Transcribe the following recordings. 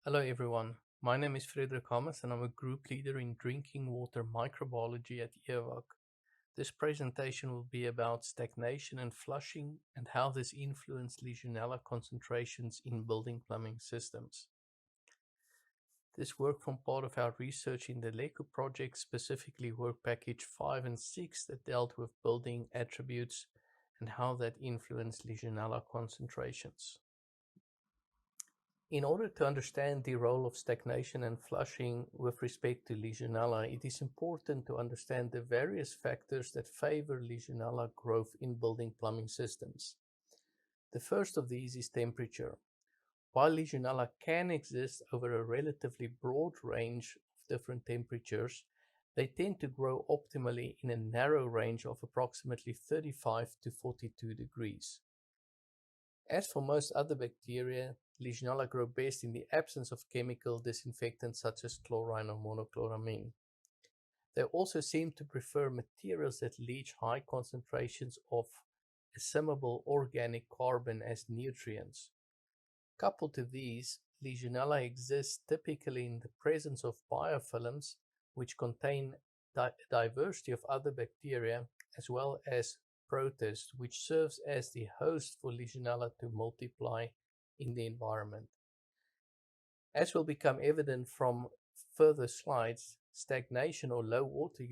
Hello everyone, my name is Frederick Hamas and I'm a group leader in drinking water microbiology at EOWAC. This presentation will be about stagnation and flushing and how this influences Legionella concentrations in building plumbing systems. This work formed part of our research in the LeCo project, specifically work package 5 and 6 that dealt with building attributes and how that influenced Legionella concentrations. In order to understand the role of stagnation and flushing with respect to Legionella, it is important to understand the various factors that favor Legionella growth in building plumbing systems. The first of these is temperature. While Legionella can exist over a relatively broad range of different temperatures, they tend to grow optimally in a narrow range of approximately 35 to 42 degrees. As for most other bacteria, Legionella grow best in the absence of chemical disinfectants such as chlorine or monochloramine. They also seem to prefer materials that leach high concentrations of assimilable organic carbon as nutrients. Coupled to these, Legionella exists typically in the presence of biofilms, which contain a diversity of other bacteria, as well as protists, which serves as the host for Legionella to multiply in the environment. As will become evident from further slides, stagnation or low water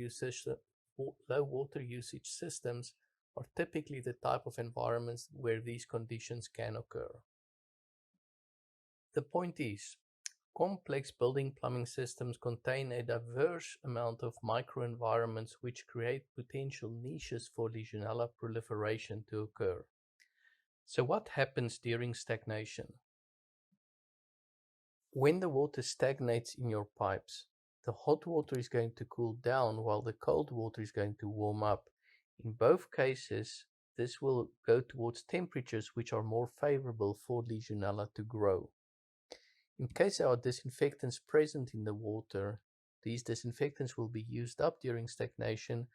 usage systems are typically the type of environments where these conditions can occur. The point is, complex building plumbing systems contain a diverse amount of microenvironments which create potential niches for Legionella proliferation to occur. So what happens during stagnation? When the water stagnates in your pipes, the hot water is going to cool down while the cold water is going to warm up. In both cases, this will go towards temperatures which are more favorable for Legionella to grow. In case there are disinfectants present in the water, these disinfectants will be used up during stagnation,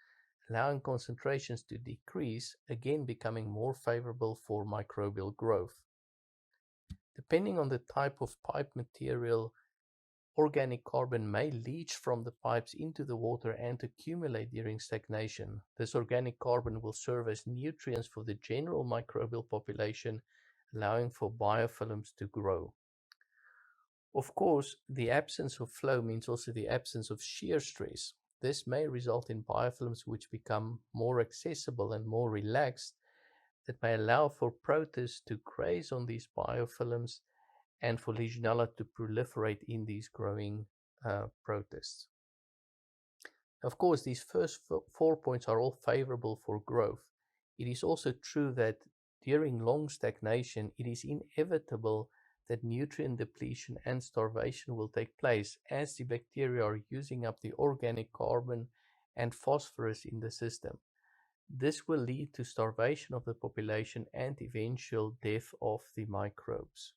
allowing concentrations to decrease, again becoming more favorable for microbial growth. Depending on the type of pipe material, organic carbon may leach from the pipes into the water and accumulate during stagnation. This organic carbon will serve as nutrients for the general microbial population, allowing for biofilms to grow. Of course, the absence of flow means also the absence of shear stress. This may result in biofilms which become more accessible and more relaxed, that may allow for protists to graze on these biofilms and for Legionella to proliferate in these growing protists. Of course, these first 4 points are all favorable for growth. It is also true that during long stagnation, it is inevitable that nutrient depletion and starvation will take place as the bacteria are using up the organic carbon and phosphorus in the system. This will lead to starvation of the population and eventual death of the microbes.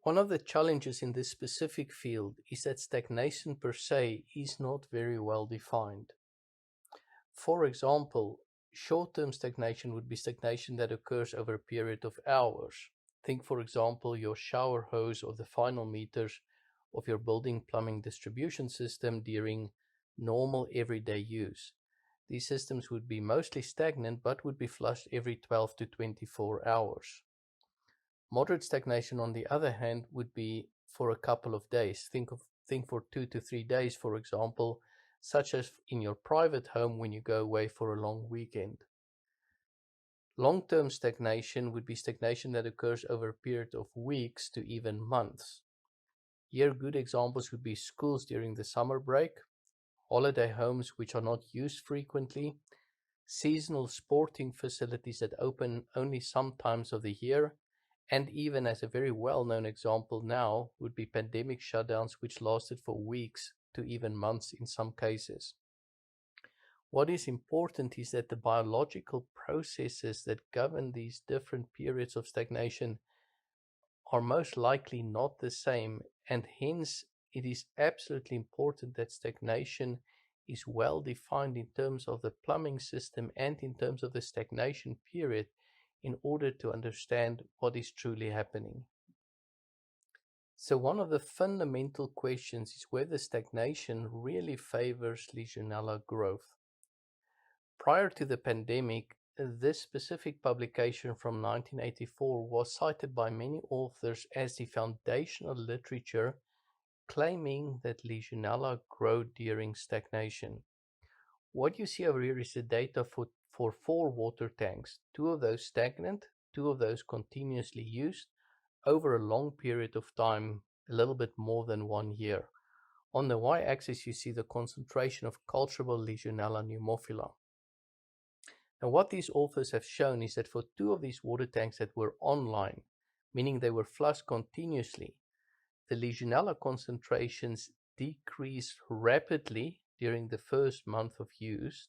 One of the challenges in this specific field is that stagnation per se is not very well defined. For example, short-term stagnation would be stagnation that occurs over a period of hours. Think, for example, your shower hose or the final meters of your building plumbing distribution system during normal everyday use. These systems would be mostly stagnant but would be flushed every 12 to 24 hours. Moderate stagnation, on the other hand, would be for a couple of days. Think for 2 to 3 days, for example, such as in your private home when you go away for a long weekend. Long-term stagnation would be stagnation that occurs over a period of weeks to even months. Here, good examples would be schools during the summer break, holiday homes which are not used frequently, seasonal sporting facilities that open only some times of the year, and even as a very well-known example now would be pandemic shutdowns which lasted for weeks to even months in some cases. What is important is that the biological processes that govern these different periods of stagnation are most likely not the same, and hence it is absolutely important that stagnation is well defined in terms of the plumbing system and in terms of the stagnation period in order to understand what is truly happening. So one of the fundamental questions is whether stagnation really favors Legionella growth. Prior to the pandemic, this specific publication from 1984 was cited by many authors as the foundational literature claiming that Legionella grow during stagnation. What you see over here is the data for 4 water tanks, 2 of those stagnant, 2 of those continuously used over a long period of time, a little bit more than 1 year. On the y-axis you see the concentration of culturable Legionella pneumophila. Now what these authors have shown is that for 2 of these water tanks that were online, meaning they were flushed continuously, the Legionella concentrations decreased rapidly during the first month of use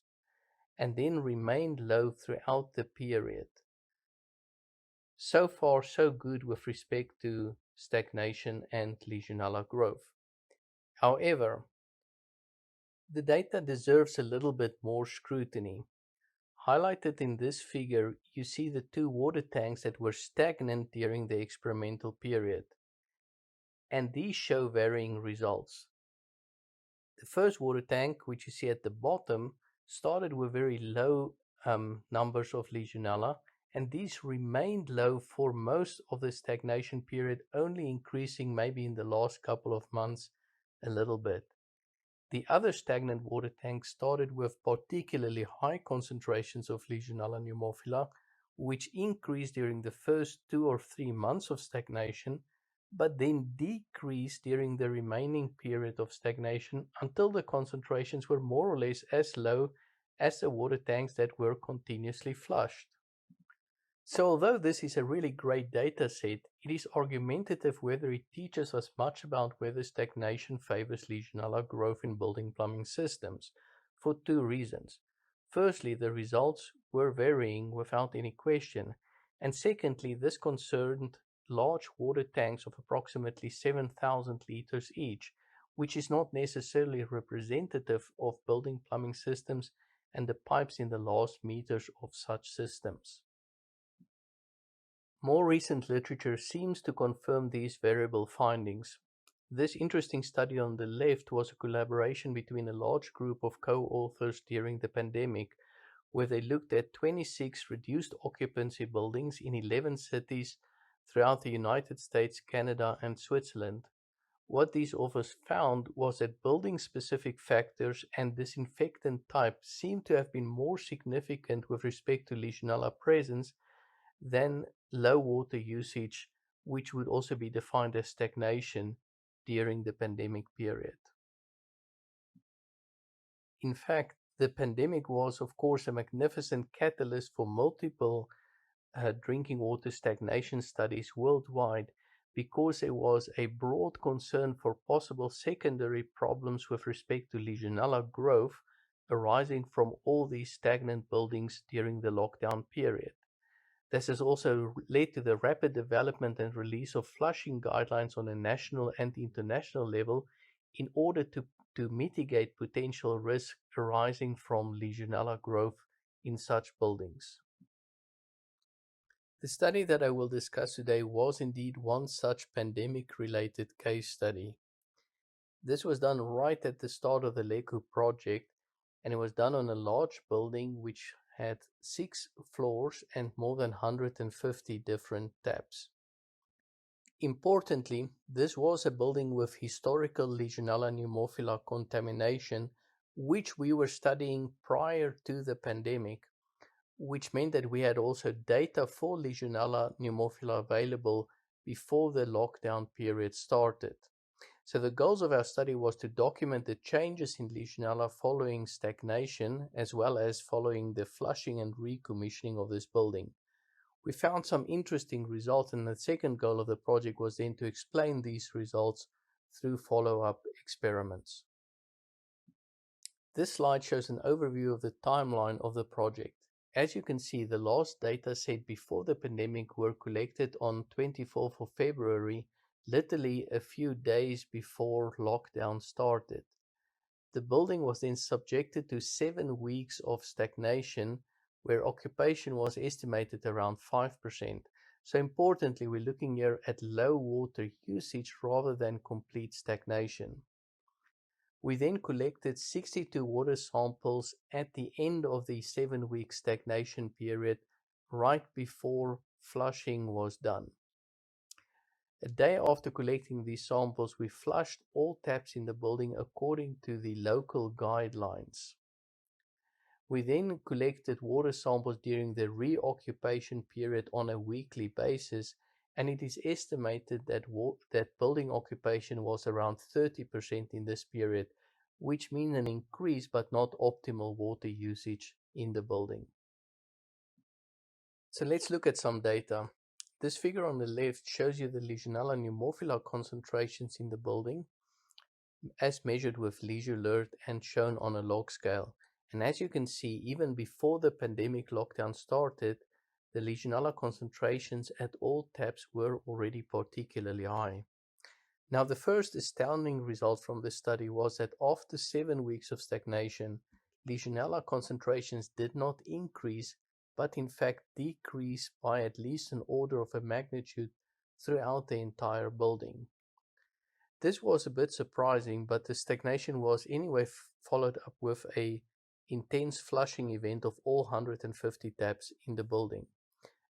and then remained low throughout the period. So far, so good with respect to stagnation and Legionella growth. However, the data deserves a little bit more scrutiny. Highlighted in this figure, you see the 2 water tanks that were stagnant during the experimental period, and these show varying results. The first water tank, which you see at the bottom, started with very low numbers of Legionella, and these remained low for most of the stagnation period, only increasing maybe in the last couple of months a little bit. The other stagnant water tanks started with particularly high concentrations of Legionella pneumophila, which increased during the first 2 or 3 months of stagnation, but then decreased during the remaining period of stagnation until the concentrations were more or less as low as the water tanks that were continuously flushed. So although this is a really great data set, it is argumentative whether it teaches us much about whether stagnation favors Legionella growth in building plumbing systems, for 2 reasons. Firstly, the results were varying without any question, and secondly, this concerned large water tanks of approximately 7,000 liters each, which is not necessarily representative of building plumbing systems and the pipes in the last meters of such systems. More recent literature seems to confirm these variable findings. This interesting study on the left was a collaboration between a large group of co-authors during the pandemic, where they looked at 26 reduced occupancy buildings in 11 cities throughout the United States, Canada, and Switzerland. What these authors found was that building-specific factors and disinfectant type seemed to have been more significant with respect to Legionella presence than low water usage, which would also be defined as stagnation during the pandemic period. In fact, the pandemic was, of course, a magnificent catalyst for multiple drinking water stagnation studies worldwide, because there was a broad concern for possible secondary problems with respect to Legionella growth arising from all these stagnant buildings during the lockdown period. This has also led to the rapid development and release of flushing guidelines on a national and international level in order to mitigate potential risk arising from Legionella growth in such buildings. The study that I will discuss today was indeed one such pandemic-related case study. This was done right at the start of the LeCo project, and it was done on a large building which had 6 floors and more than 150 different taps. Importantly, this was a building with historical Legionella pneumophila contamination, which we were studying prior to the pandemic, which meant that we had also data for Legionella pneumophila available before the lockdown period started. So the goals of our study was to document the changes in Legionella following stagnation, as well as following the flushing and recommissioning of this building. We found some interesting results, and the second goal of the project was then to explain these results through follow-up experiments. This slide shows an overview of the timeline of the project. As you can see, the last data set before the pandemic were collected on 24th of February, literally a few days before lockdown started. The building was then subjected to 7 weeks of stagnation, where occupation was estimated around 5%. So importantly, we're looking here at low water usage rather than complete stagnation. We then collected 62 water samples at the end of the 7-week stagnation period, right before flushing was done. A day after collecting these samples, we flushed all taps in the building according to the local guidelines. We then collected water samples during the reoccupation period on a weekly basis, and it is estimated that building occupation was around 30% in this period, which means an increase but not optimal water usage in the building. So let's look at some data. This figure on the left shows you the Legionella pneumophila concentrations in the building as measured with Leisure and shown on a log scale. And as you can see, even before the pandemic lockdown started, the Legionella concentrations at all taps were already particularly high. Now, the first astounding result from this study was that after 7 weeks of stagnation, Legionella concentrations did not increase, but in fact decrease by at least an order of a magnitude throughout the entire building. This was a bit surprising, but the stagnation was anyway followed up with an intense flushing event of all 150 taps in the building.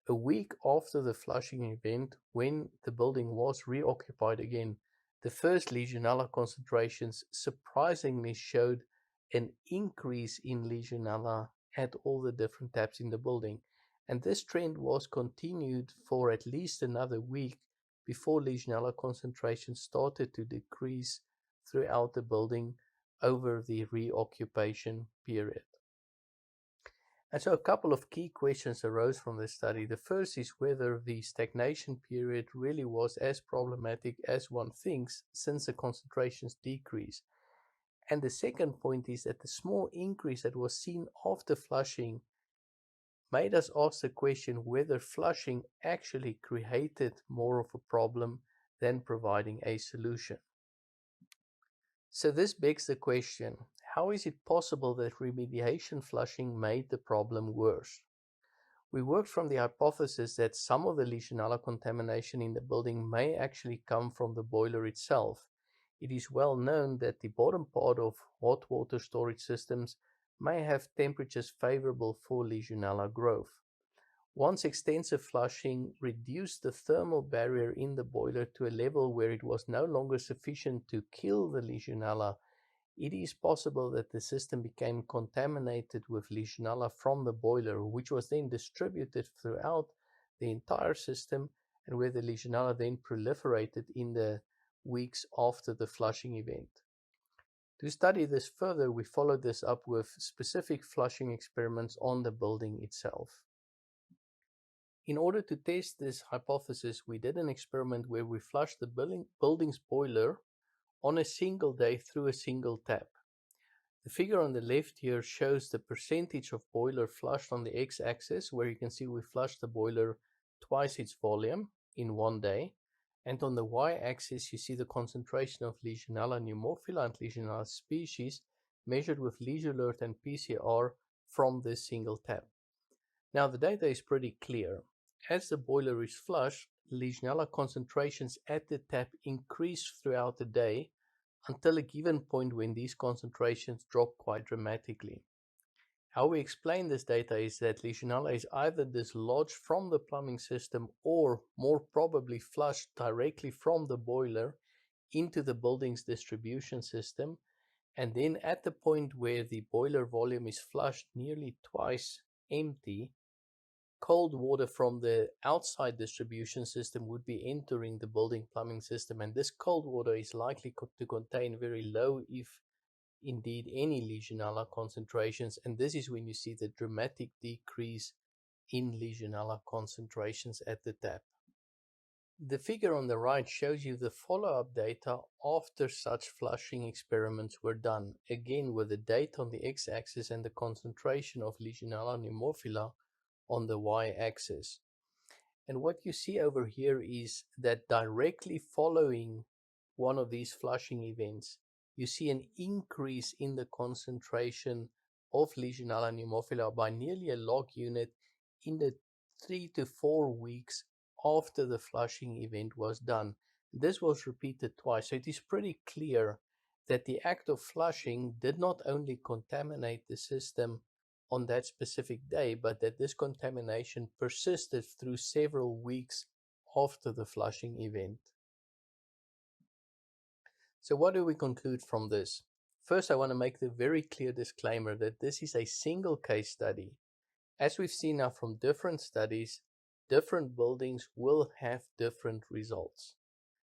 A week after the flushing event, when the building was reoccupied again, the first Legionella concentrations surprisingly showed an increase in Legionella at all the different taps in the building, and this trend was continued for at least another week before Legionella concentrations started to decrease throughout the building over the reoccupation period. And so a couple of key questions arose from this study. The first is whether the stagnation period really was as problematic as one thinks, since the concentrations decrease. And the second point is that the small increase that was seen after flushing made us ask the question whether flushing actually created more of a problem than providing a solution. So this begs the question, how is it possible that remediation flushing made the problem worse? We worked from the hypothesis that some of the Legionella contamination in the building may actually come from the boiler itself. It is well known that the bottom part of hot water storage systems may have temperatures favorable for Legionella growth. Once extensive flushing reduced the thermal barrier in the boiler to a level where it was no longer sufficient to kill the Legionella, it is possible that the system became contaminated with Legionella from the boiler, which was then distributed throughout the entire system, and where the Legionella then proliferated in the weeks after the flushing event. To study this further, we followed this up with specific flushing experiments on the building itself. In order to test this hypothesis, we did an experiment where we flushed the building's boiler on a single day through a single tap. The figure on the left here shows the percentage of boiler flushed on the x-axis, where you can see we flushed the boiler twice its volume in one day. And on the y-axis, you see the concentration of Legionella pneumophila and Legionella species measured with Leisure and PCR from this single tap. Now the data is pretty clear. As the boiler is flushed, Legionella concentrations at the tap increase throughout the day until a given point when these concentrations drop quite dramatically. How we explain this data is that Legionella is either dislodged from the plumbing system or more probably flushed directly from the boiler into the building's distribution system, and then at the point where the boiler volume is flushed nearly twice empty, cold water from the outside distribution system would be entering the building plumbing system, and this cold water is likely to contain very low, if indeed any, Legionella concentrations, and this is when you see the dramatic decrease in Legionella concentrations at the tap. The figure on the right shows you the follow-up data after such flushing experiments were done, again with the date on the x-axis and the concentration of Legionella pneumophila on the y-axis. And what you see over here is that directly following one of these flushing events, you see an increase in the concentration of Legionella pneumophila by nearly a log unit in the 3 to 4 weeks after the flushing event was done. This was repeated twice, so it is pretty clear that the act of flushing did not only contaminate the system on that specific day, but that this contamination persisted through several weeks after the flushing event. So what do we conclude from this? First, I want to make the very clear disclaimer that this is a single case study. As we've seen now from different studies, different buildings will have different results.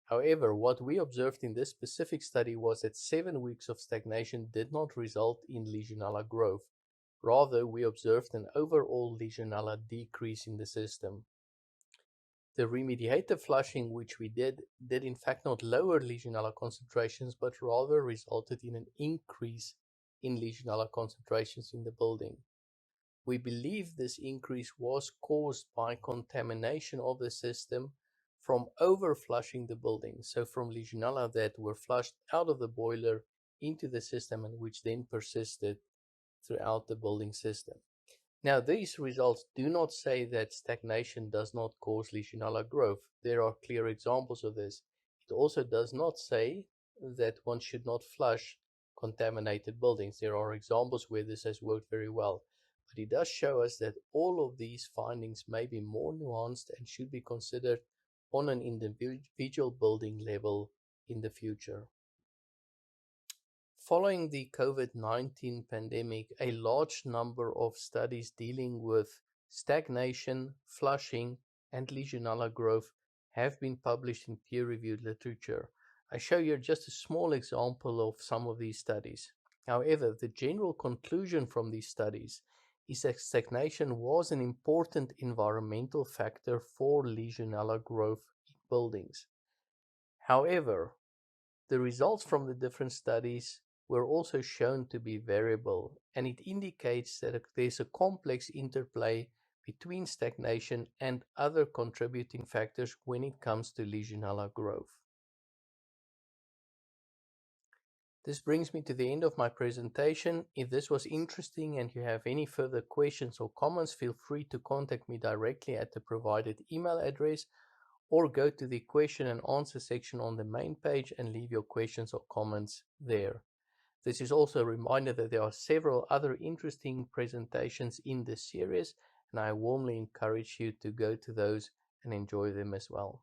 However, what we observed in this specific study was that 7 weeks of stagnation did not result in Legionella growth. Rather, we observed an overall Legionella decrease in the system. The remediated flushing which we did in fact not lower Legionella concentrations, but rather resulted in an increase in Legionella concentrations in the building. We believe this increase was caused by contamination of the system from overflushing the building, so from Legionella that were flushed out of the boiler into the system and which then persisted throughout the building system. Now, these results do not say that stagnation does not cause Legionella growth. There are clear examples of this. It also does not say that one should not flush contaminated buildings. There are examples where this has worked very well. But it does show us that all of these findings may be more nuanced and should be considered on an individual building level in the future. Following the COVID-19 pandemic, a large number of studies dealing with stagnation, flushing, and Legionella growth have been published in peer-reviewed literature. I show here just a small example of some of these studies. However, the general conclusion from these studies is that stagnation was an important environmental factor for Legionella growth in buildings. However, the results from the different studies were also shown to be variable, and it indicates that there's a complex interplay between stagnation and other contributing factors when it comes to Legionella growth. This brings me to the end of my presentation. If this was interesting and you have any further questions or comments, feel free to contact me directly at the provided email address, or go to the question and answer section on the main page and leave your questions or comments there. This is also a reminder that there are several other interesting presentations in this series, and I warmly encourage you to go to those and enjoy them as well.